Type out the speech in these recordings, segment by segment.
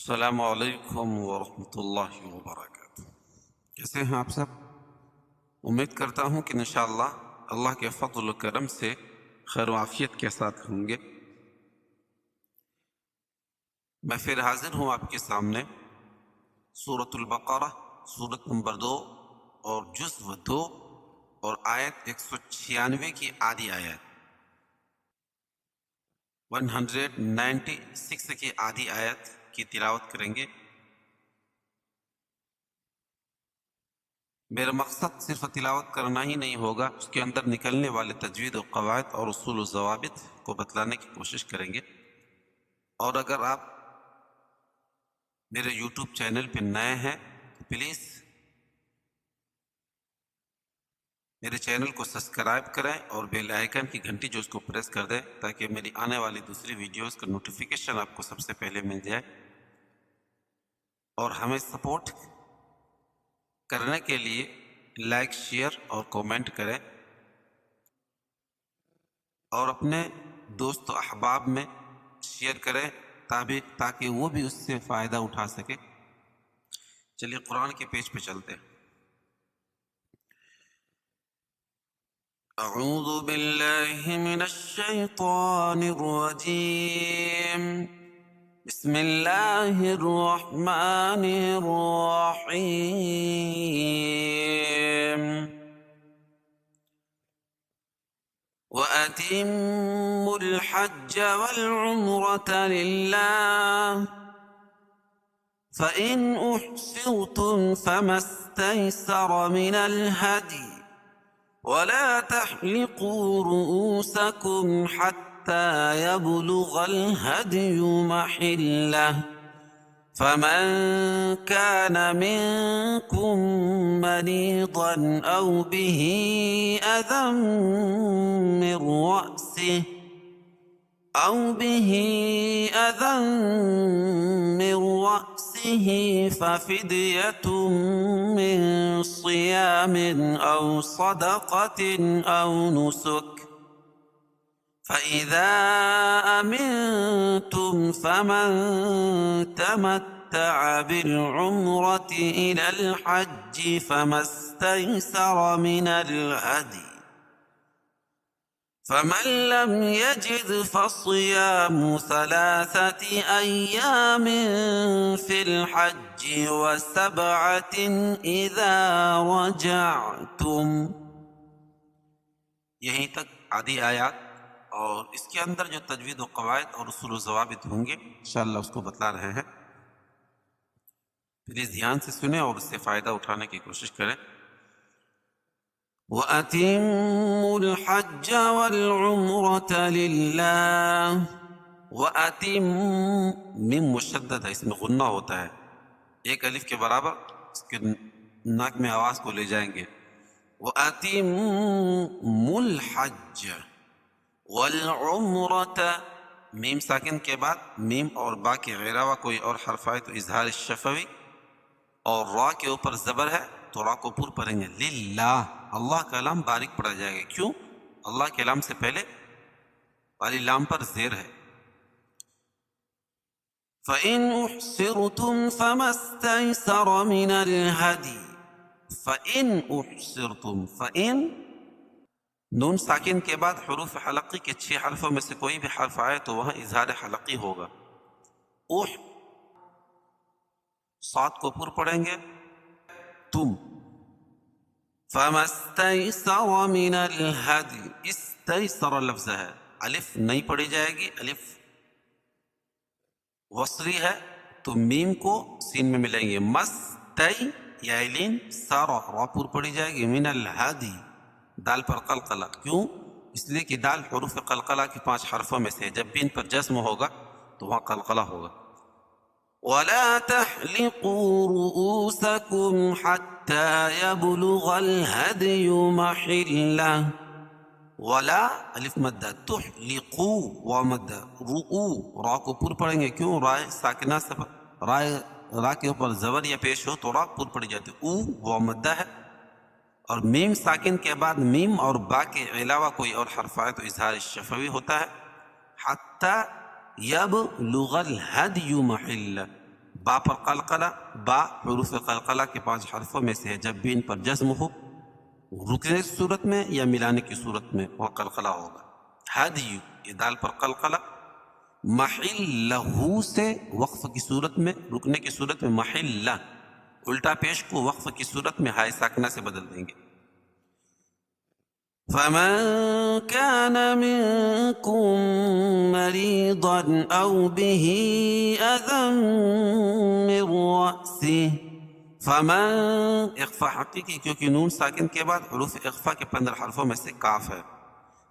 السلام علیکم ورحمۃ اللہ وبرکاتہ۔ کیسے ہیں آپ سب؟ امید کرتا ہوں کہ انشاءاللہ اللہ کے فضل و کرم سے خیر و عافیت کے ساتھ ہوں گے۔ میں پھر حاضر ہوں آپ کے سامنے سورۃ البقرہ، سورت نمبر 2 اور جزو 2 اور آیت 196 کی آدھی آیت، 196 کی آدھی آیت کی تلاوت کریں گے۔ میرا مقصد صرف تلاوت کرنا ہی نہیں ہوگا، اس کے اندر نکلنے والے تجوید و قواعد اور اصول و ضوابط کو بتلانے کی کوشش کریں گے۔ اور اگر آپ میرے یوٹیوب چینل پہ نئے ہیں تو پلیز میرے چینل کو سبسکرائب کریں اور بیل آئیکن کی گھنٹی جو اس کو پریس کر دیں تاکہ میری آنے والی دوسری ویڈیوز کا نوٹیفیکیشن آپ کو سب سے پہلے مل جائے۔ اور ہمیں سپورٹ کرنے کے لیے لائک، شیئر اور کومنٹ کریں، اور اپنے دوست و احباب میں شیئر کریں تاکہ وہ بھی اس سے فائدہ اٹھا سکے۔ چلیے قرآن کے پیج پہ چلتے ہیں۔ اعوذ باللہ من الشیطان الرجیم، بسم اللہ الرحمن الرحیم۔ وَأَتِمُّوا الْحَجَّ وَالْعُمْرَةَ لِلَّهِ فَإِنْ أُحْصِرْتُمْ فَمَا اسْتَيْسَرَ مِنَ الْهَدْيِ وَلَا تَحْلِقُوا رُؤُوسَكُمْ حَتَّى يَبْلُغَ الْهَدْيُ مَحِلَّهُ، فَمَنْ كَانَ مِنْكُمْ مَرِيضًا أَوْ بِهِ أَذًى من رأسه ففدية من صيام أو صدقة أو نسك، فإذا أمنتم فمن تمتع بالعمرة إلى الحج فما استيسر من الهدي، فمن لم يجد فصيام 3 أيام في الحج و7 إذا رجعتم۔ یہیں تک آدھی آیات، اور اس کے اندر جو تجوید و قواعد اور اصول و ضوابط ہوں گے انشاءاللہ اس کو بتلا رہے ہیں۔ پلیز دھیان سے سنیں اور اس سے فائدہ اٹھانے کی کوشش کریں۔ وَأَتِمُّوا الْحَجَّ وَالْعُمْرَةَ لِلَّهِ۔ میم مشدد ہے، اس میں غنہ ہوتا ہے، ایک الف کے برابر، اس کے ناک میں آواز کو لے جائیں گے۔ وَأَتِمُّوا الْحَجَّ وَالْعُمْرَةَ، میم ساکن کے بعد میم اور با کے علاوہ کوئی اور حرف آئے تو اظہار شفوی، اور را کے اوپر زبر ہے تو را کو پور پڑھیں گے۔ للہ، اللہ کا لام باریک پڑھا جائے گا، کیوں؟ اللہ کے لام سے پہلے والی لام پر زیر ہے۔ فَإِنْ أُحْصِرْتُمْ فَمَا اسْتَيْسَرَ مِنَ الْهَدْيِ، فَإِنْ أُحْصِرْتُمْ، فَإِنْ نون ساکن کے بعد حروف حلقی کے 6 حرفوں میں سے کوئی بھی حرف آئے تو وہاں اظہار حلقی ہوگا۔ صاد کو پر پڑھیں گے تم۔ فَمَا اسْتَيْسَرَ مِنَ الْهَدْيِ، استیسر لفظ ہے، الف نہیں پڑھی جائے گی، الف وصلی ہے تو میم کو سین میں ملیں گے۔ مستی یائلین سارا، را پر پڑھی جائے گی۔ من الہادی، دال پر قلقلہ، کیوں؟ اس لیے کہ دال حروف قلقلہ کے 5 حرفوں میں سے، جب بھی ان پر جزم ہوگا تو وہاں قلقلہ ہوگا۔ وَلَا تَحْلِقُوا رُؤُوسَكُمْ حَتَّى يَبْلُغَ الْهَدْيُ مَحِلَّهُ، ولا الف مد، تحلقوا و مد، رؤو را کو پر پڑھیں گے، کیوں؟ رائے ساکنہ سے را کے اوپر زبر یا پیش ہو تو را پر پڑھی جاتی، او و مدہ ہے۔ اور میم ساکن کے بعد میم اور با کے علاوہ کوئی اور حرف آئے تو اظہار شفوی ہوتا ہے۔ حتی یبلغ الہدی محلہ، با پر قلقلہ، با حروف قلقلہ کے 5 حرفوں میں سے ہے، جب بھی ان پر جزم ہو رکنے کی صورت میں یا ملانے کی صورت میں وہ قلقلہ ہوگا۔ ہدی، یہ دال پر قلقلہ، محلہ سے وقف کی صورت میں، رکنے کی صورت میں محلہ، الٹا پیش کو وقف کی صورت میں ہائے ساکنہ سے بدل دیں گے۔ فمن كان منكم مريضا أو به أذى من رأسه، فمن اخفاء حقیقی کیونکہ نون ساکن کے بعد حروف اخفاء کے 15 حرفوں میں سے کاف ہے۔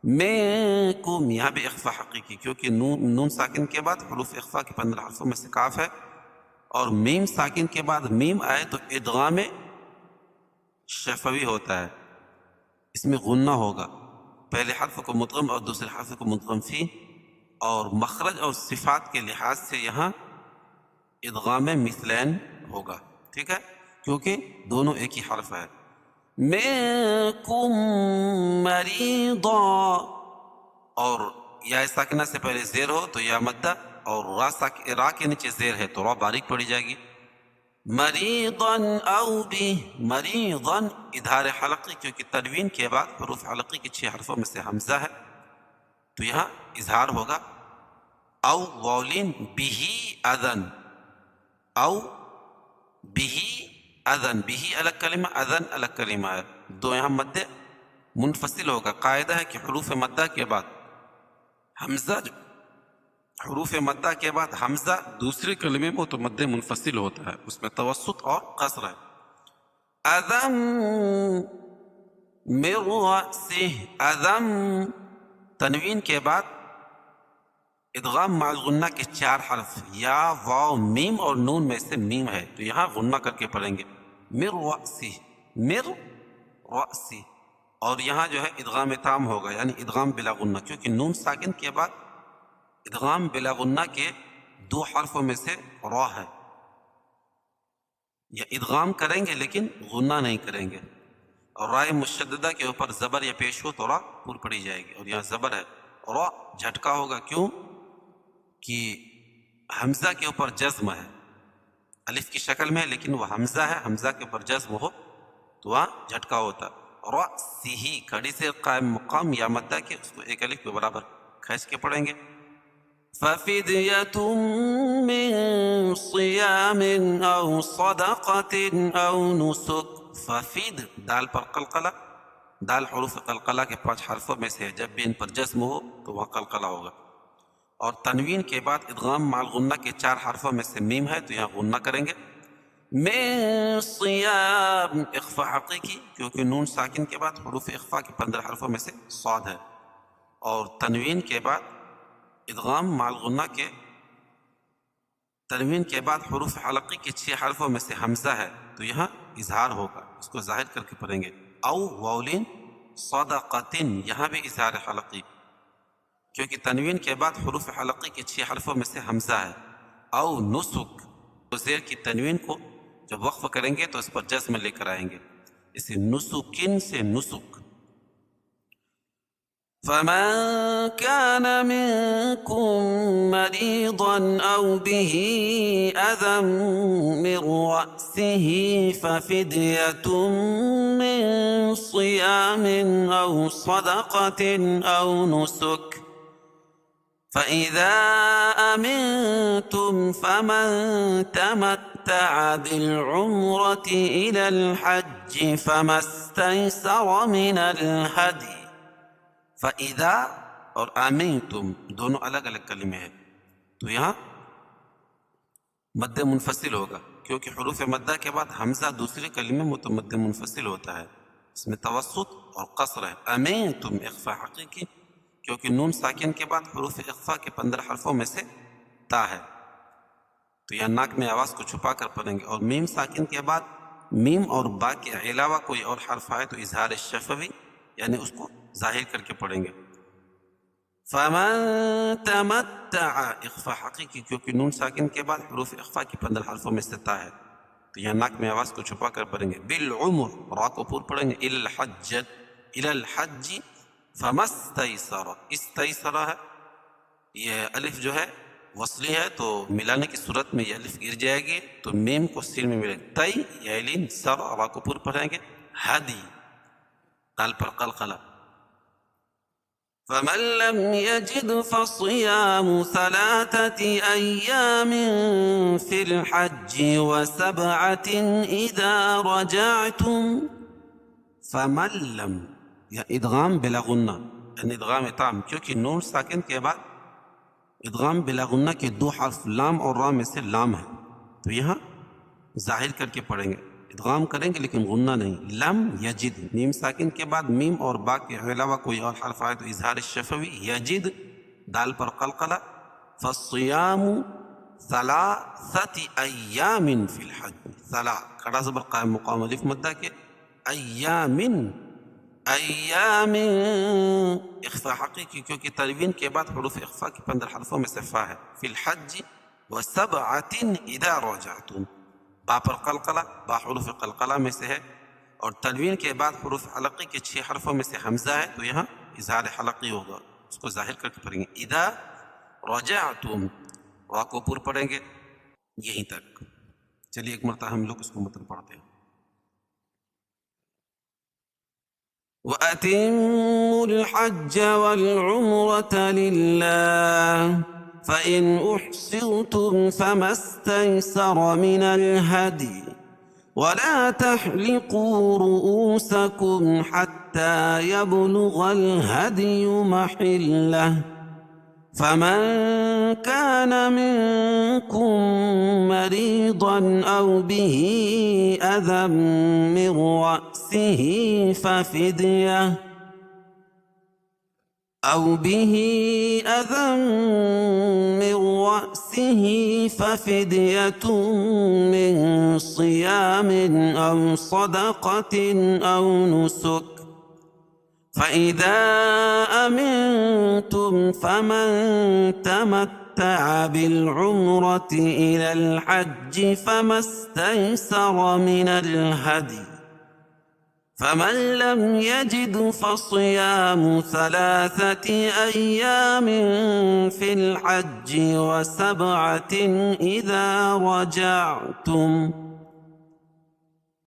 منکم، یہاں بھی اخفاء حقیقی کیونکہ نون ساکن کے بعد حروف اخفاء کے 15 حرفوں میں سے کاف ہے، اور میم ساکن کے بعد میم آئے تو ادغام شفوی ہوتا ہے، اس میں غنہ ہوگا، پہلے حرف کو مدغم اور دوسرے حرف کو مدغم فی، اور مخرج اور صفات کے لحاظ سے یہاں ادغام مثلین ہوگا، ٹھیک ہے، کیونکہ دونوں ایک ہی حرف ہے۔ منکم مریضا، اور یا ساکنہ سے پہلے زیر ہو تو یا مدہ، اور را کے نیچے زیر ہے تو را باریک پڑی جائے گی۔ مریضا او بھی، مریضا اظہار حلقی کیونکہ تنوین کے بعد حروف حلقی کے 6 حرفوں میں سے حمزہ ہے تو یہاں اظہار ہوگا۔ او واولین بھی اذن، او بھی اذن، بھی الگ کلمہ، اذن الگ کلمہ ہے، دو یہاں مد منفصل ہوگا۔ قاعدہ ہے کہ حروف مدہ کے بعد حمزہ، حروف مدہ کے بعد حمزہ دوسرے کلمے میں تو مد منفصل ہوتا ہے، اس میں توسط اور قصر ہے۔ اذم من رأسہ، اذم تنوین کے بعد ادغام مع الغنہ کے 4 حرف یا واو میم اور نون میں سے میم ہے تو یہاں غنہ کر کے پڑھیں گے، من رأسہ، من رأسہ، اور یہاں جو ہے ادغام تام ہوگا یعنی ادغام بلا غنہ، کیونکہ نون ساکن کے بعد ادغام بلا غنہ کے 2 حرفوں میں سے را ہے، یا ادغام کریں گے لیکن غنہ نہیں کریں گے، اور رائے مشددہ کے اوپر زبر یا پیش ہو تو را پور پڑی جائے گی، اور یہاں زبر ہے، را جھٹکا ہوگا، کیوں کہ حمزہ کے اوپر جزم ہے، الف کی شکل میں ہے لیکن وہ حمزہ ہے، حمزہ کے اوپر جزم ہو تو وہاں جھٹکا ہوتا۔ رأسہ کھڑی سے قائم مقام یا مدہ کے اس کو ایک الف کے برابر کھینچ کے پڑھیں گے۔ فَفِدْيَةٌ مِّن صِيَامٍ أَوْ صَدَقَةٍ أَوْ نُسُكٍ، ففید دال پر قلقلہ، دال حروف قلقلہ کے 5 حرفوں میں سے ہے، جب بھی ان پر جزم ہو تو وہاں قلقلہ ہوگا، اور تنوین کے بعد ادغام مع الغنہ کے 4 حرفوں میں سے میم ہے تو یہاں غنہ کریں گے۔ من صیام اخفاء حقیقی کیونکہ نون ساکن کے بعد حروف اخفاء کے 15 حرفوں میں سے صاد ہے، اور تنوین کے بعد ادغام مع الغنہ کے، تنوین کے بعد حروف حلقی کے 6 حرفوں میں سے حمزہ ہے تو یہاں اظہار ہوگا، اس کو ظاہر کر کے پڑھیں گے۔ او واولین صدقتن، یہاں بھی اظہار حلقی کیونکہ تنوین کے بعد حروف حلقی کے 6 حرفوں میں سے حمزہ ہے۔ او نسک، زیر کی تنوین کو جب وقف کریں گے تو اس پر جزم لے کر آئیں گے، اسے نسکن سے نسک۔ فمن كان منكم مريضا أو به أذى من رأسه ففدية من صيام أو صدقة أو نسك، فإذا أمنتم فمن تمتع بالعمرة إلى الحج فما استيسر من الهدي۔ فَإِذَا اور آمِنْتُم دونوں الگ الگ کلمے ہیں تو یہاں مد منفصل ہوگا، کیونکہ حروف مدہ کے بعد حمزہ دوسرے کلمے میں تو مد منفصل ہوتا ہے، اس میں توسط اور قصر ہے۔ آمِنْتُم اخفاء حقیقی کیونکہ نون ساکن کے بعد حروف اخفاء کے 15 حرفوں میں سے تا ہے تو یہاں ناک میں آواز کو چھپا کر پڑھیں گے، اور میم ساکن کے بعد میم اور با کے علاوہ کوئی اور حرف آئے تو اظہار شفوی یعنی اس کو ظاہر کر کے پڑھیں گے۔ فمن تمتع اخفاء حقیقی کیونکہ نون ساکن کے بعد حروف اخفاء کی 15 حرفوں میں سے تا ہے تو یہاں ناک میں آواز کو چھپا کر پڑھیں گے۔ بالعمر را کو پور پڑھیں گے، الی الحج فما استیسر، استیسر ہے یہ الف جو ہے وصلی ہے تو ملانے کی صورت میں یہ الف گر جائے گی تو میم کو سین میں ملے گا، تی یعلین سر را کو پور پڑھیں گے، ہدی دال پر قلقلہ. فمن لم يجد فصيام 3 أيام في الحج و7 إذا رجعتم. فمن لم یا ادغام بلا غنہ، یعنی ادغام تام، کیونکہ نون ساکن کے بعد ادغام بلا غنہ کے 2 حرف لام اور را میں سے لام ہے، تو یہاں ظاہر کر کے پڑھیں گے، ادغام کریں گے لیکن غنہ نہیں. لم یجد میم ساکن کے بعد میم اور با کے علاوہ کوئی اور حرف آئے تو اظہار الشفوی. یجد دال پر قلقلہ. فالصیام 3 أيام فی الحج، ثلا کھڑا زبر قائم مقام الف مدہ کے، ایام ایام اخفاء حقیقی کیونکہ تنوین کے بعد حروف اخفاء کی 15 حرفوں میں سے فا ہے. فی الحج و7 اذا رجعتم، با پر قلقلہ، با حروف قلقلہ میں سے ہے، اور تنوین کے بعد حروف حلقی کے 6 حرفوں میں سے حمزہ ہے تو یہاں اظہار حلقی ہوگا، اس کو ظاہر کر کے پڑھیں گے. اذا رجعتم را کو پور پڑھیں گے یہیں تک. چلیے ایک مرتبہ ہم لوگ اس کو متن پڑھتے ہیں. وَأَتِمُّوا الْحَجَّ وَالْعُمْرَةَ لِلَّهِ فَإِنْ أُحْصِرْتُمْ فَمَا اسْتَيْسَرَ مِنَ الْهَدْيِ وَلَا تَحْلِقُوا رُؤُوسَكُمْ حَتَّى يَبْلُغَ الْهَدْيُ مَحِلَّهُ فَمَنْ كَانَ مِنْكُمْ مَرِيضًا أَوْ بِهِ أَذًى مِنْ رَأْسِهِ فَفِدْيَةٌ مِنْ صِيَامٍ أَوْ صَدَقَةٍ أَوْ نُسُكٍ. فَإِذَا أَمِنْتُمْ فَمَنْ تَمَتَّعَ بِالْعُمْرَةِ إِلَى الْحَجِّ فَمَا اسْتَيْسَرَ مِنَ الْهَدْيِ. فَمَنْ لَمْ يَجِدْ فَصِيَامُ 3 أيام فِي الْحَجِّ و7 إِذَا رَجَعْتُمْ.